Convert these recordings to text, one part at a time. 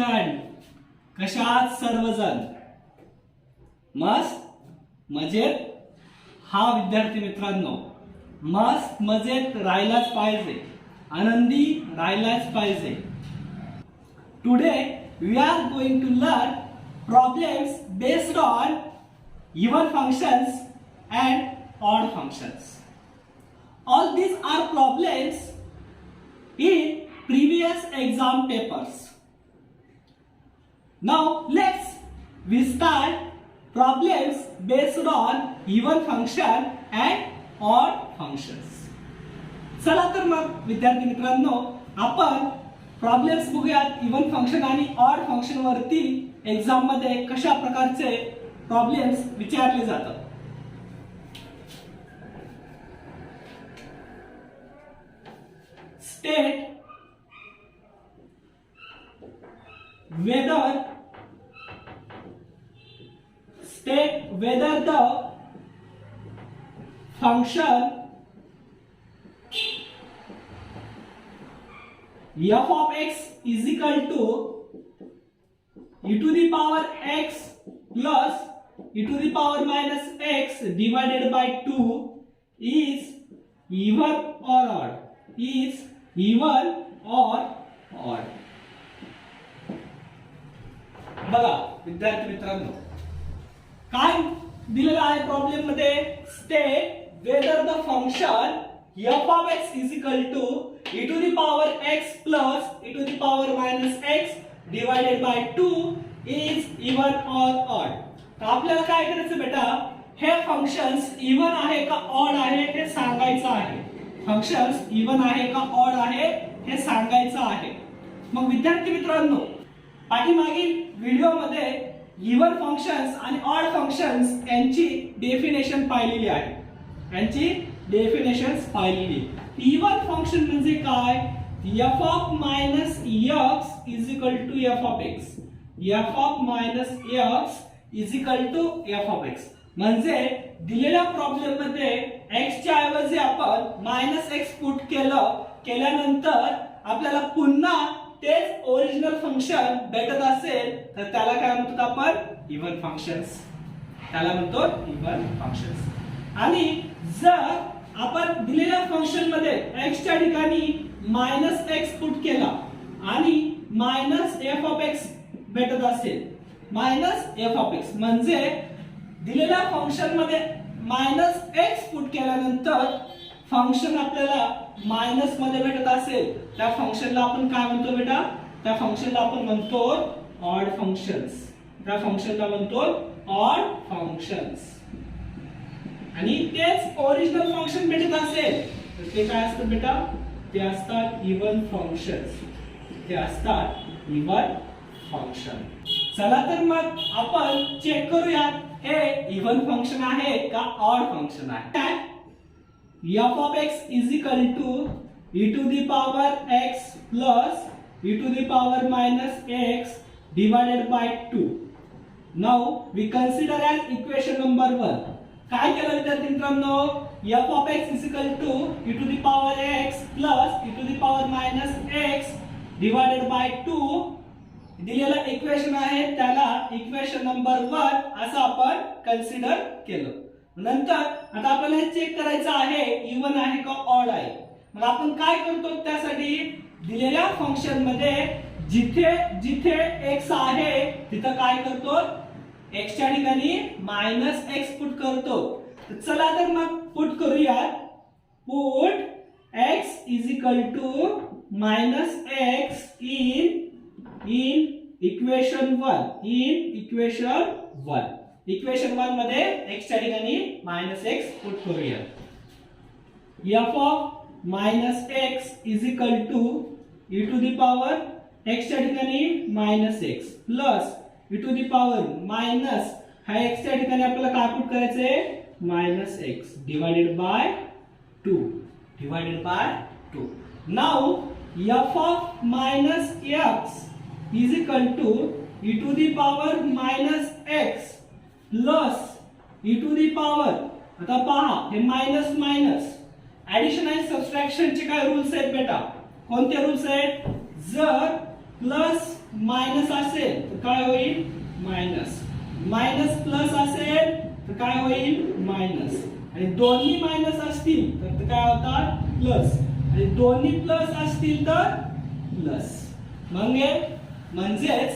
Student, कशा आहात सर्वजण? मस्त मजेत? हा विद्यार्थी मित्रांनो, मस्त मजेत राहायलाच पाहिजे, आनंदी राहायलाच पाहिजे. Today we are going to learn problems based on even functions and odd functions. All these are problems in previous exam papers. Now we start problems based on even function and odd functions. चला तर मग विद्यार्थी मित्रांनो, आपण problems बघूयात even function आणि odd function वरती exam मध्ये कशा प्रकारचे प्रॉब्लेम्स विचारले जातात. State whether the function f of x is equal to e to the power x plus e to the power minus x divided by 2 is even or odd. Is even or odd. बघा विद्यार्थी मित्रांनो, काय दिलेलं आहे problem मध्ये? State whether the function f of x is equal to e to the power x plus e to the power minus x divided by 2 is even or odd. तर आपल्याला काय करायचं बेटा, हे फंक्शन्स इवन आहे का odd आहे हे सांगायचं आहे. फंक्शन्स इवन आहे का ऑड आहे हे सांगायचं आहे. मग विद्यार्थी मित्रांनो, पाठीमागील व्हिडिओमध्ये इवन फंक्शन्स आणि ऑड फंक्शन्स यांची डेफिनेशन पाहिलेली आहे. यांची डेफिनेशन्स पाहिलेली. इवन फंक्शन म्हणजे काय? f of minus x is equal to f of x. f of minus x is equal to f of x. म्हणजे दिलेल्या प्रॉब्लेम मध्ये x च्या ऐवजी आपण -x पुट केल्यानंतर आपल्याला पुन्हा तेच ओरिजिनल फंक्शन भेटत असेल तर त्याला काय म्हणतो आपण? Even functions. त्याला म्हणतो इवन फंक्शन्स. आणि जर आपण दिलेल्या फंक्शन मध्ये x च्या ठिकाणी -x पुट केला आणि -f of x भेटत असेल, -f of x म्हणजे दिलेल्या फंक्शन मध्ये -x पुट केल्यानंतर फंक्शन आपल्याला मायनस मध्ये भेटत असेल, त्या फंक्शनला आपण काय म्हणतो बेटा? त्या फंक्शनला आपण म्हणतो ऑड फंक्शन्स. त्या फंक्शनला म्हणतो ऑड फंक्शन्स. आणि तेच ओरिजिनल फंक्शन भेटत असेल तर ते काय असतं बेटा? ते असतात इवन फंक्शन्स. ते असतात इवन फंक्शन. चला तर मग आपण चेक करूया हे इवन फंक्शन आहे का ऑड फंक्शन आहे. f of x is equal to e to the power x plus e to the power minus x divided by 2. Now we consider as equation number 1. काय केलं विद्यार्थी मित्रांनो? f of x is equal to e to the power x plus e to the power minus x divided by 2 दिलेलं equation आहे, त्याला equation number 1 असं आपण consider केलं. नंतर आता आपल्याला हे चेक करायचं आहे इवन आहे का ऑड आहे. मग आपण काय करतो? त्यासाठी दिलेल्या फंक्शन मध्ये जिथे जिथे x आहे तिथं काय करतो? x च्या ठिकाणी -x पुट करतो. चला तर मग पुट करूया. Put x is equal to -x in equation 1. in equation 1. Equation 1 मध्ये x च्या ठिकाणी -x पुट करूया. f of -x is equal to e to the power x च्या ठिकाणी -x plus e to the power minus हा x च्या ठिकाणी आपल्याला काय पुट करायचंय? -x divided by 2. divided by 2. Now f of -x is equal to e to the power -x plus e to the power, आता पहा हे minus minus addition आणि सबट्रॅक्शन चे काय रूल्स आहेत बेटा? कोणते रूल्स आहेत? जर प्लस मायनस असेल तर काय होईल मायनस, मायनस प्लस असेल तर काय होईल मायनस, आणि दोन्ही मायनस असतील तर काय होतात प्लस, आणि दोन्ही प्लस असतील तर प्लस. म्हणजेच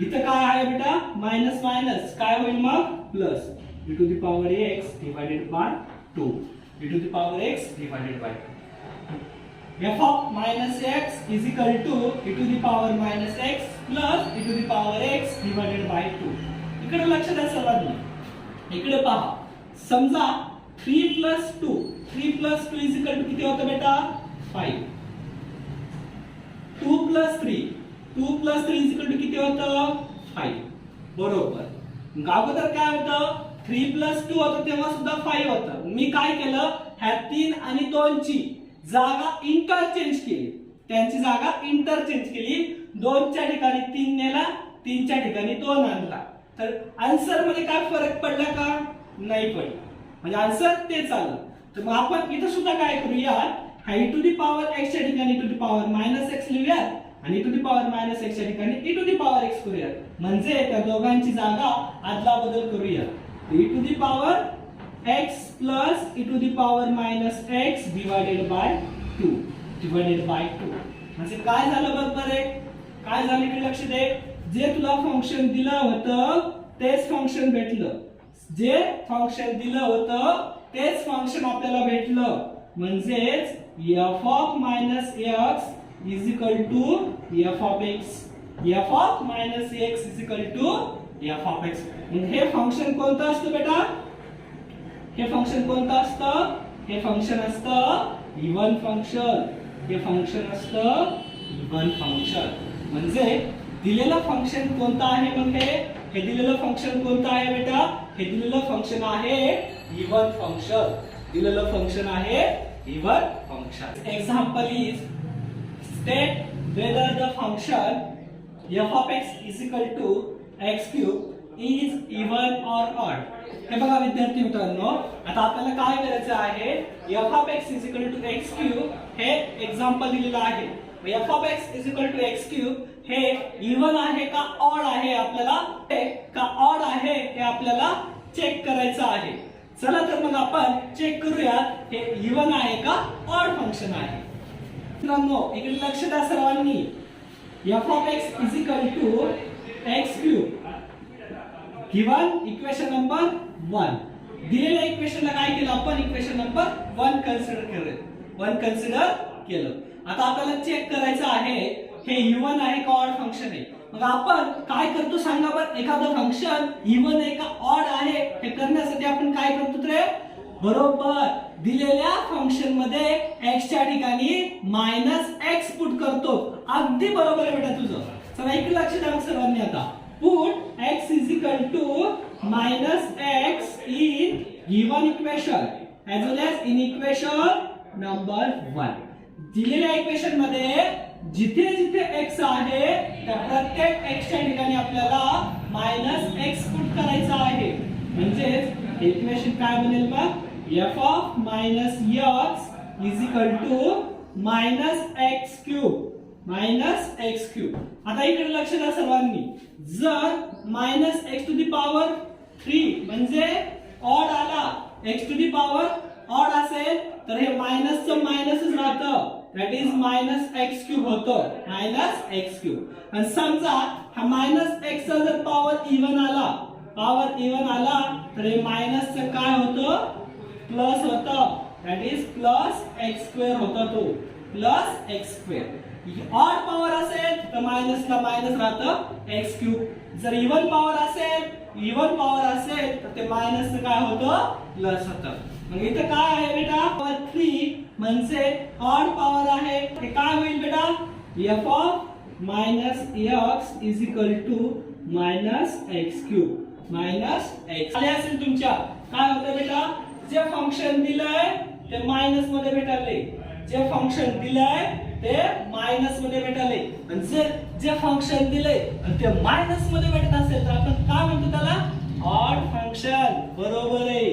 इथं काय आहे बेटा मायनस मायनस काय होईल मग plus e to the power x divided by 2 e to the power x divided by 2. f of minus x is equal to e to the power minus x plus e to the power x divided by 2. इकडे लक्ष द्या सर्वांनी, इकडे पहा. समजा 3 plus 2 is equal to किती होतं बेटा 5. 2 plus 3 is equal to किती होतं 5. बरोबर. अगोदर काय होतं 3 plus 2 होतं तेव्हा सुद्धा 5 होतं. मी काय केलं ह्या 3 आणि 2 ची जागा इंटरचेंज केली, त्यांची जागा इंटरचेंज केली. 2 च्या ठिकाणी 3 नेला, 3 च्या ठिकाणी 2 आणला. तर आन्सर मध्ये काय फरक पडला का नाही पडला, म्हणजे आन्सर तेच आलं. तर मग आपण इथं सुद्धा काय करूया e to the power x च्या ठिकाणी e to the power minus x लिहूया आणि e to the power minus x च्या ठिकाणी e to the power x करूया. म्हणजे त्या दोघांची जागा अदला बदल करूया. e to the power x plus e to the power minus x divided by 2 म्हणजे काय झालं बरोबर आहे, काय झालं इकडे लक्ष दे. जे तुला फंक्शन दिलं होतं तेच फंक्शन भेटलं, जे फंक्शन दिलं होतं तेच फंक्शन आपल्याला भेटलं. म्हणजेच f of minus x is equal to f of x, f of minus x is equal to f of x. हे फंक्शन कोणतं असतं बेटा, हे फंक्शन कोणतं असतं, हे फंक्शन असतं इव्हन फंक्शन, हे फंक्शन असतं इव्हन फंक्शन. म्हणजे दिलेलं फंक्शन कोणतं आहे, मग हे दिलेलं फंक्शन कोणतं आहे बेटा, हे दिलेलं फंक्शन आहे इव्हन फंक्शन, दिलेलं फंक्शन आहे even function. Example is state whether the function f of x is equal to x cube is even or odd. हे बघा विद्यार्थी मित्रांनो, आता आपल्याला काय करायचं आहे, f of x is equal to x cube हे एक्झाम्पल दिलेलं आहे. f of x is equal to x cube हे इवन आहे का ऑड आहे, आपल्याला का ऑड आहे हे आपल्याला चेक करायचं आहे. चला तर मग आपण चेक करूयात हे इवन आहे का ऑड फंक्शन आहे. मित्रांनो इकडे लक्ष द्या सर्वांनी, f of x is equal to x cube given equation number 1. दिलेल्या इक्वेशनला काय केलं आपण, इक्वेशन नंबर 1 कन्सिडर केलं. आता आपल्याला चेक करायचं आहे हे इवन आहे का ऑड फंक्शन आहे. मग आपण काय करतो सांगा बरं, एखादं फंक्शन इवन आहे का ऑड आहे हे करण्यासाठी आपण काय करतो रे, बरोबर दिलेल्या फंक्शन मध्ये x च्या ठिकाणी मायनस x पुट करतो. अगदी बरोबर आहे बेटा तुझं. चला इकडे लक्ष द्या सर्वांनी, आता put x is equal to minus x in given equation as well as in equation number 1. दिलेल्या इक्वेशन मध्ये जिथे जिथे x आहे त्या प्रत्येक x च्या ठिकाणी आपल्याला मायनस x पुट करायचा आहे. म्हणजेच इक्वेशन काय बनेल मग, f of minus x is equal to minus x cube. आता इकडे लक्ष द्या सर्वांनी, जर minus x to the power 3 म्हणजे ऑड आला, x to the power odd असेल तर हे मायनसचं मायनसच राहतं, that is minus x cube होतं, मायनस x क्यूब. आणि समजा हा मायनस x चा जर पॉवर इवन आला तर हे मायनसचं काय होतं प्लस होतं, that is plus x square होता, तो plus x square. Odd power असेल तर मायनसला मायनस राहतं x क्यूब, जर इवन पॉवर असेल तर ते मायनसचं काय होतं प्लस होतं. मग इथं काय आहे बेटा, पॉवर 3 म्हणजे ऑड पॉवर आहे, हे काय होईल बेटा, f of minus x is equal to minus x cube minus x. आले असेल तुमच्या, काय होतं बेटा, जे फंक्शन दिलंय ते मायनस मध्ये भेटाले, जे फंक्शन दिलंय ते मायनस मध्ये भेटाले. आणि जे फंक्शन दिलंय आणि ते मायनस मध्ये भेटत असेल तर आपण काय म्हणतो त्याला, ऑड फंक्शन. बरोबर आहे.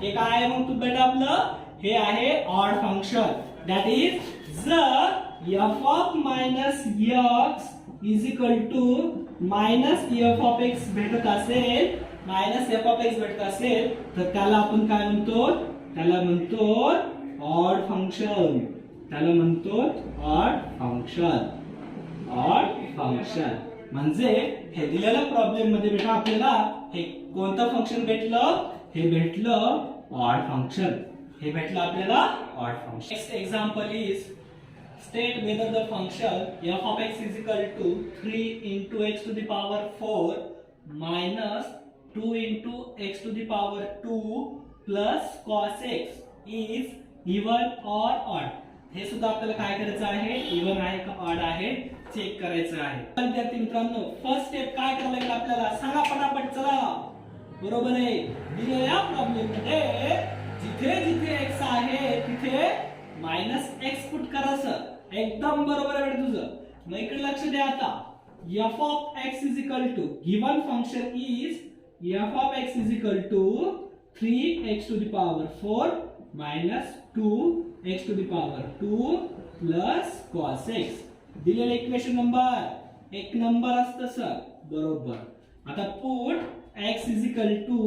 हे काय आहे मग तू बेटा आपलं, हे आहे ऑड फंक्शन. दॅट इज जर f of minus x is equal to minus f of x भेटत असेल, मायनस एफ ऑफ एक्स भेटत असेल तर त्याला आपण काय म्हणतो, त्याला म्हणतो ऑड फंक्शन, त्याला म्हणतो ऑड फंक्शन, ऑड फंक्शन. म्हणजे हे दिलेल्या प्रॉब्लेम मध्ये बेटा आपल्याला हे कोणतं फंक्शन भेटलं, हे भेटलं ऑड फंक्शन, हे भेटलं आपल्याला odd function. Next example is state whether the function f of x is equal to 3 into x to the power 4 minus 2 into x to the power 2 plus cos x is even or odd. हे सुद्धा आपल्याला काय करायचं आहे, even आहे का odd आहे check करायचं आहे. विद्यार्थी मित्रांनो फर्स्ट स्टेप काय करायला लागेल आपल्याला सांगा पटापट, चला. बरोबर आहे, दिलेल्या प्रॉब्लेम मध्ये जिथे जिथे x आहे तिथे मायनस एक्स पुट करायचं. एकदम बरोबर आहे बेटा तुझं. मग इकडे लक्ष द्या आता. f of x is equal to given function is f of x is equal to 3x to the power 4 minus 2x to the power 2 plus cos x. दिलेलं इक्वेशन नंबर एक नंबर असतं सर. बरोबर. आता put x is equal to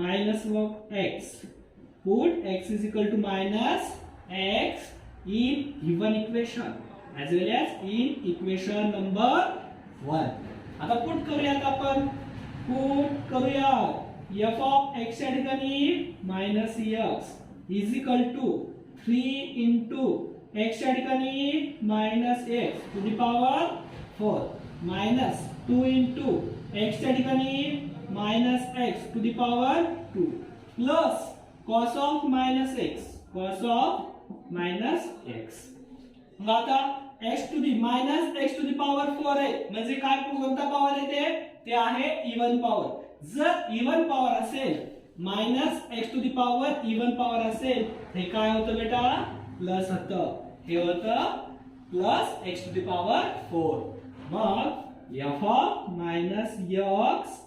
minus of x. Put x is equal to minus x in given equation as well as in equation number 1. आता put करूयात आपण. Put करूया f of x च्या ठिकाणी minus x is equal to 3 into x च्या ठिकाणी minus x to the power 4 minus 2 into x च्या ठिकाणी minus x to the power 2 plus cos of minus x, cos of minus x. मग आता x to the minus x to the power 4 आहे म्हणजे काय कोणता पॉवर येते, ते आहे इवन पॉवर. जर इवन पॉवर असेल minus x to the power even power असेल हे काय होतं बेटा, प्लस होतं. हे होतं plus x to the power 4. मग f of minus x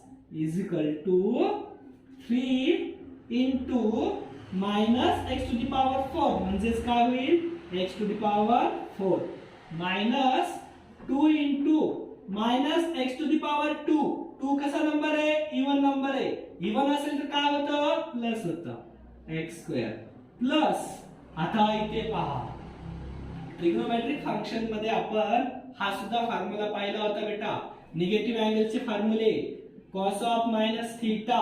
is equal to 3 into minus x to the power 4 म्हणजेच काय होईल, x to the power 4 minus 2 into minus x to the power 2. 2 कसा नंबर आहे, even number आहे. Even असेल तर काय होतं, प्लस होतं x स्क्वेअर प्लस. आता इथे पहा ट्रिग्नोमेट्रिक फंक्शन मध्ये आपण हा सुद्धा फॉर्म्युला पाहिला होता बेटा, negative अँगलचे फॉर्म्युले. cos of minus theta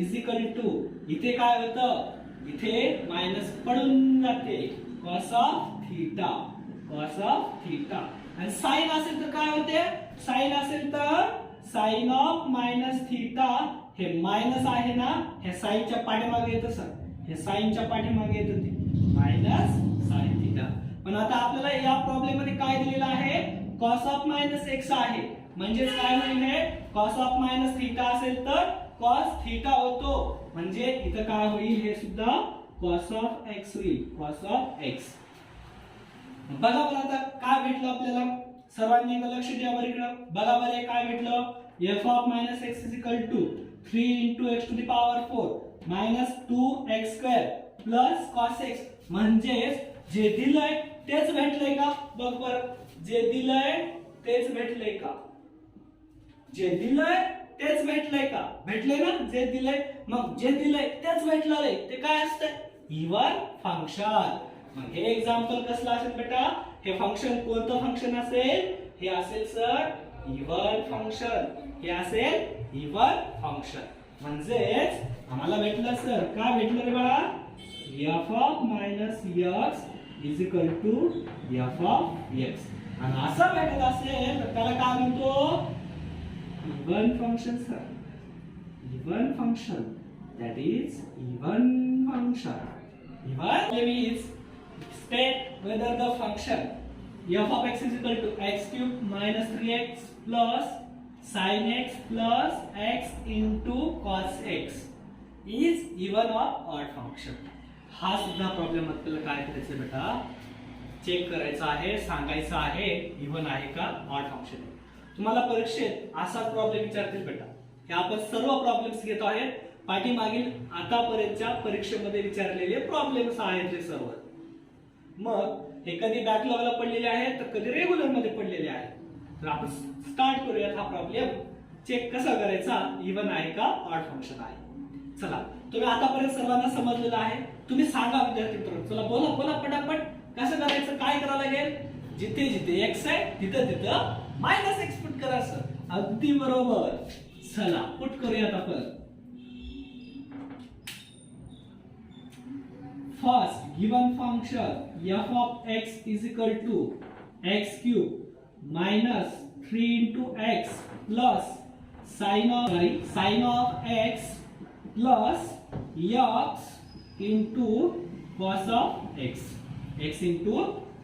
is equal to, इथे काय होतं, इथे मायनस पडून जाते cos of theta, cos of theta. आणि साइन असेल तर काय होते, साइन असेल तर sin of minus theta. हे मायनस आहे ना, हे साइनच्या पाठीमागे येतं सर, हे साइनच्या पाठीमागे येतं ते मायनस sin theta. पण आता आपल्याला या प्रॉब्लेम मध्ये काय दिलेलं आहे, cos of minus x आहे म्हणजे काय होईल, हे cos of minus theta असेल तर cos theta होतो म्हणजे इथं काय होईल, हे सुद्धा cos of x होईल, cos of x. बघा बरं आता काय भेटलं आपल्याला, सर्वांनी एकदा लक्ष द्या बरं इकडं. बघा बरं काय भेटलं, f of minus x is equal to 3 into x to the power 4 minus 2x square plus cos x. म्हणजेच जे दिलंय तेच भेटलंय का, बघ बरं. जे दिलंय तेच भेटलंय का, जे दिलंय तेच भेटलंय का, भेटले ना जे दिलंय. मग जे दिलंय तेच भेटलं आहे ते काय असतं, इवन फंक्शन. मग हे एक्झाम्पल कसलं असेल बेटा, हे फंक्शन कोणतं फंक्शन असेल, हे असेल सर इवन फंक्शन, हे असेल इवन फंक्शन. म्हणजेच आम्हाला भेटलं सर काय भेटलं रे बाळा, f of minus x is equal to f of x. आणि असं भेटत असेल तर त्याला काय म्हणतो, even function sir, even function, that is even function. Even means state whether the function f of x is equal to x cube minus 3x plus sin x plus x into cos x is even or odd function. हा सुद्धा problem आपल्याला काय करायचं बेटा, check करायचा आहे, सांगायचं आहे इवन आहे का ऑड फंक्शन आहे. तुम्हाला परीक्षेत असा प्रॉब्लेम विचारतील बेटा. हे आपण सर्व प्रॉब्लेम्स घेतो आहेत, पाठीमागील आतापर्यंतच्या परीक्षेमध्ये विचारलेले प्रॉब्लेम्स आहेत हे सर्व. मग हे कधी बॅकलॉगला पडलेले आहेत तर कधी रेग्युलर मध्ये पडलेले आहेत. तर आपण स्टार्ट करूयात हा प्रॉब्लेम. चेक कसा करायचा, इव्हन आहे का ऑड फंक्शन आहे. चला, तुम्ही आतापर्यंत सर्वांना समजलेलं आहे. तुम्ही सांगा विद्यार्थी मित्रांनो, चला बोला बोला पटापट कसं करायचं, काय करावं लागेल. जिथे जिथे x आहे तिथं तिथं मायनस एक्स पुट करायचं. अगदी बरोबर. चला पुट करूयात आपण. First, given function f of x is equal to x cube minus 3 into x plus sin of x plus x into cos of x into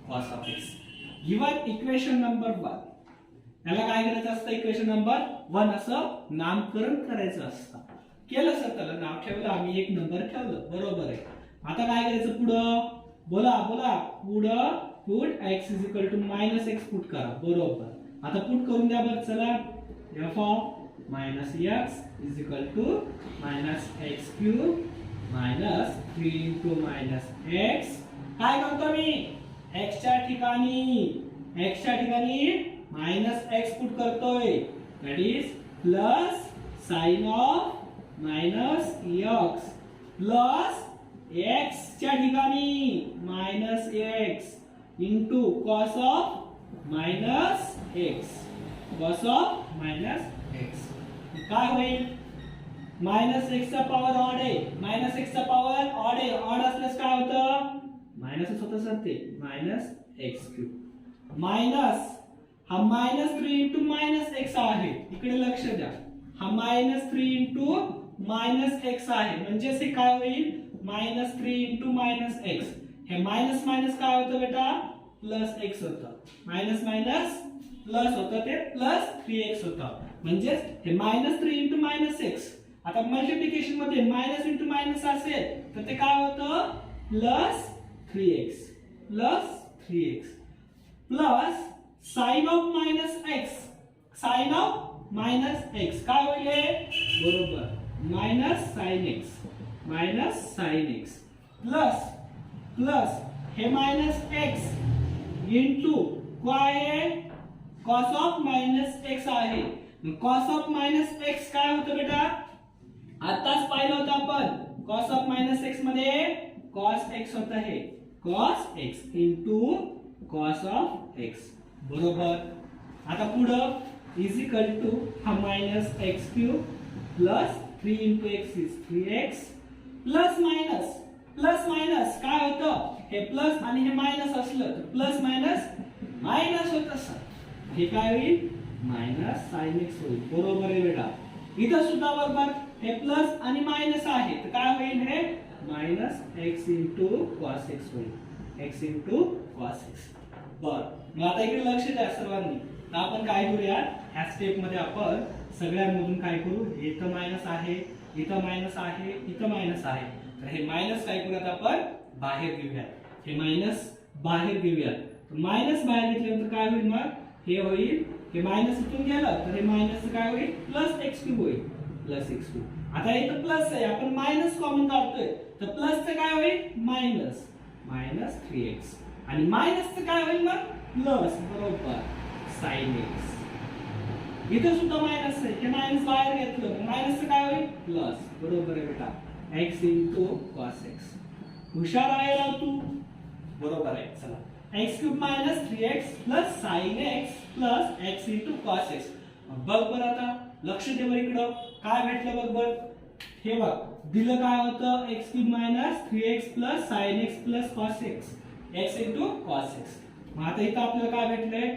cos of x. Given equation number 1. याला काय करायचं असतं, equation number 1 असं नामकरण करायचं असतं. केलं sir, त्याला नाव ठेवलं आम्ही, एक नंबर ठेवलं, बरोबर आहे. आता काय करायचं पुढं, बोला बोला. पुढं put x is equal to minus x put करा, बरोबर. आता पुट करून द्या बरं. चला, f of minus x is equal to minus x cube minus 3 into minus x. काय करतो मी, x च्या ठिकाणी मायनस एक्स पुट करतोय. That is plus sine of minus x plus x च्या ठिकाणी minus x into cos of minus x. Cos of minus x काय होईल, मायनस एक्स चा पॉवर ऑड आहे. मायनस एक्स चा पॉवर ऑड आहे. Odd असल्यास काय होतं, मायनसच होतं सर ते, मायनस एक्स क्यूब. मायनस हा मायनस 3 इंटू मायनस एक्स आहे. इकडे लक्ष द्या, हा मायनस 3 इंटू मायनस एक्स आहे. म्हणजेच हे काय होईल, मायनस 3 इंटू मायनस एक्स. हे मायनस मायनस काय होतं बेटा, प्लस एक्स होतं. मायनस मायनस प्लस होतं, ते प्लस 3x होतं. म्हणजेच हे मायनस 3 इंटू मायनस एक्स. आता मल्टिप्लिकेशन मध्ये मायनस इंटू मायनस असेल तर ते काय होतं, plus 3x plus sine of minus x. Sine of minus x काय होईल, बरोबर, मायनस साइन एक्स प्लस हे मायनस एक्स इंटू काय आहे, कॉस ऑफ मायनस एक्स आहे. कॉस ऑफ मायनस एक्स काय होतं बेटा, आताच पाहिलं होतं आपण. कॉस ऑफ मायनस एक्स मध्ये कॉस एक्स होतं, हे cos x into cos of x, बरोबर. आता पुढं इज इक्वल टू हा minus x cube plus 3 into x is 3x plus minus काय होतं, हे प्लस आणि हे मायनस असलं तर प्लस मायनस होतं सर. हे काय होईल, मायनस साइन एक्स होईल, बरोबर आहे बेटा. इथं सुद्धा बरोबर, हे प्लस आणि मायनस आहे तर काय होईल, हे minus x into cos x होईल. X into cos x. बर, मग आता इकडे लक्ष द्या सर्वांनी. तर आपण काय करूया, ह्या स्टेप मध्ये आपण सगळ्यांमधून काय करू, इथं मायनस आहे, इथं मायनस आहे, इथं मायनस आहे. तर हे मायनस काय करूयात, आपण बाहेर घेऊयात. हे मायनस बाहेर घेऊयात. मायनस बाहेर घेतल्यानंतर काय होईल, मग हे होईल, हे मायनस इथून गेलं तर हे मायनस काय होईल, प्लस एक्स क्यूब होईल, प्लस एक्स क्यूब. आता इथं प्लस आहे, आपण मायनस कॉमन काढतोय तर प्लस चे काय होईल, मायनस 3x आणि मायनस चे काय होईल, मग प्लस, बरोबर, साइन एक्स. इथं सुद्धा मायनस आहे, हे मायनस बाहेर घेतलं मायनस चे काय होईल, प्लस, बरोबर आहे बेटा, x इंटू कॉस एक्स. हुशार आहे राव तू, बरोबर आहे. चला, x cube minus 3x plus sign x plus x into cos x. बघ बरं, आता लक्ष दे बरं इकडं, काय भेटलं बघ बरं. हे बघ दिलं काय होतं, x cube minus 3x plus sign x plus cos x, x into cos x. मग आता इथं आपल्याला काय भेटलंय,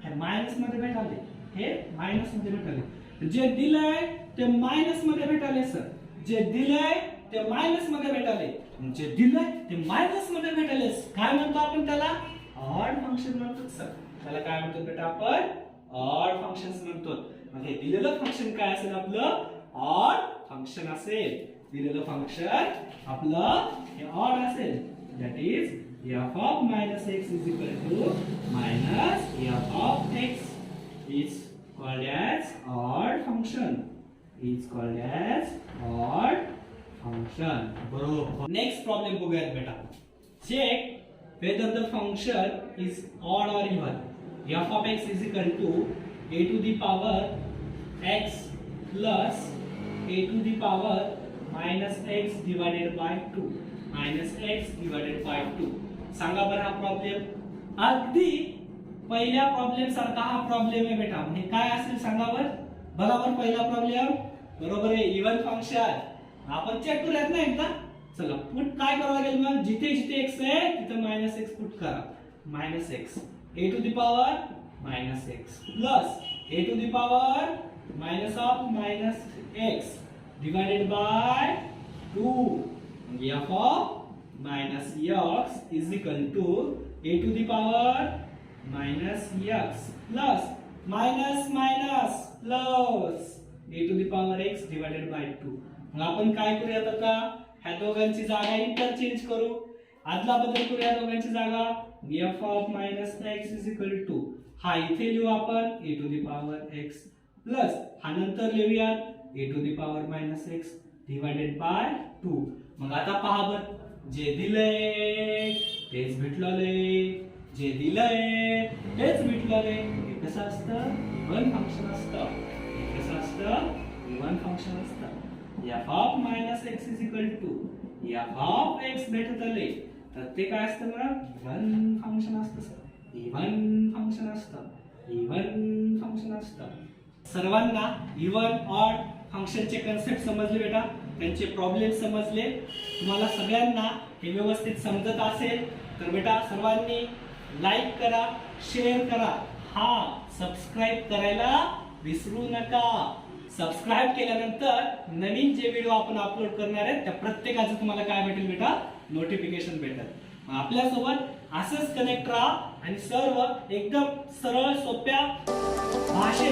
हे मायनस मध्ये भेटाले, हे मायनस मध्ये भेटाले. जे दिलंय ते मायनस मध्ये भेटाले सर, जे दिलंय ते मायनस मध्ये भेटाले, जे दिलंय ते मायनस मध्ये भेटाले. काय म्हणतो आपण त्याला, ऑड फंक्शन म्हणतो सर. त्याला काय म्हणतो बेटा, आपण ऑड फंक्शन्स म्हणतो. मग हे दिलेलं फंक्शन काय असेल, आपलं ऑड फंक्शन असेल. दिलेलं फंक्शन आपलं हे ऑड असेल. That is f of minus x is equal to minus f of x is called as odd function. Is called as odd function. बरोबर. नेक्स्ट प्रॉब्लेम बघूयात बेटा. Check whether the function is odd or even. F of x is equal to a to the power x plus a to the power minus x divided by 2 minus x divided by 2. सांगा बरं हा problem अगदी पहिल्या problem सारखा हा problem आहे बेटा. म्हणजे काय असेल सांगा बरं. बरोबर पहिला प्रॉब्लेम बरोबर आहे. इव्हन फंक्शन आपण चेक करूयात ना एकदा. चला पुट काय करावं लागेल मग जिथे जिथे x आहे तिथे मायनस एक्स पुट करा. Minus x a to the power minus x plus a to the power minus of minus x divided by 2. F of minus x is equal to a to the power minus x plus minus minus plus a to the power x divided by 2. मग आपण काय करूयात आता ह्या दोघांची जागा interchange करू. आदला बदल करूया दोघांची जागा. f of minus x is equal to हा इथे लिहू आपण a to the power x plus हा नंतर लिहूयात a to the power minus x divided by 2. मग आता पहा बर जे दिलंय तेच भेटलंय. जे दिलंय तेच भेटलंय. हे कसं असतं इव्हन फंक्शन असतं. हे कसं असतं इव्हन फंक्शन असतं. f of minus x is equal to f of x भेटतले तर ते काय असतं मग इव्हन फंक्शन असतं सर. इव्हन फंक्शन असतं. इव्हन फंक्शन असतं. सर्वांना इव्हन ऑड फंक्शनचे कन्सेप्ट समजले बेटा. त्यांचे प्रॉब्लेम समजले. तुम्हाला सगळ्यांना हे व्यवस्थित समजत असेल तर बेटा सर्वांनी लाईक करा शेअर करा. हा सबस्क्राईब करायला विसरू नका. सबस्क्राईब केल्यानंतर नवीन जे व्हिडिओ आपण अपलोड करणार आहेत त्या प्रत्येकाचं तुम्हाला काय भेटेल बेटा नोटिफिकेशन भेटेल. आपल्यासोबत असंच कनेक्ट राहा आणि सर्व एकदम सरळ सोप्या भाषेत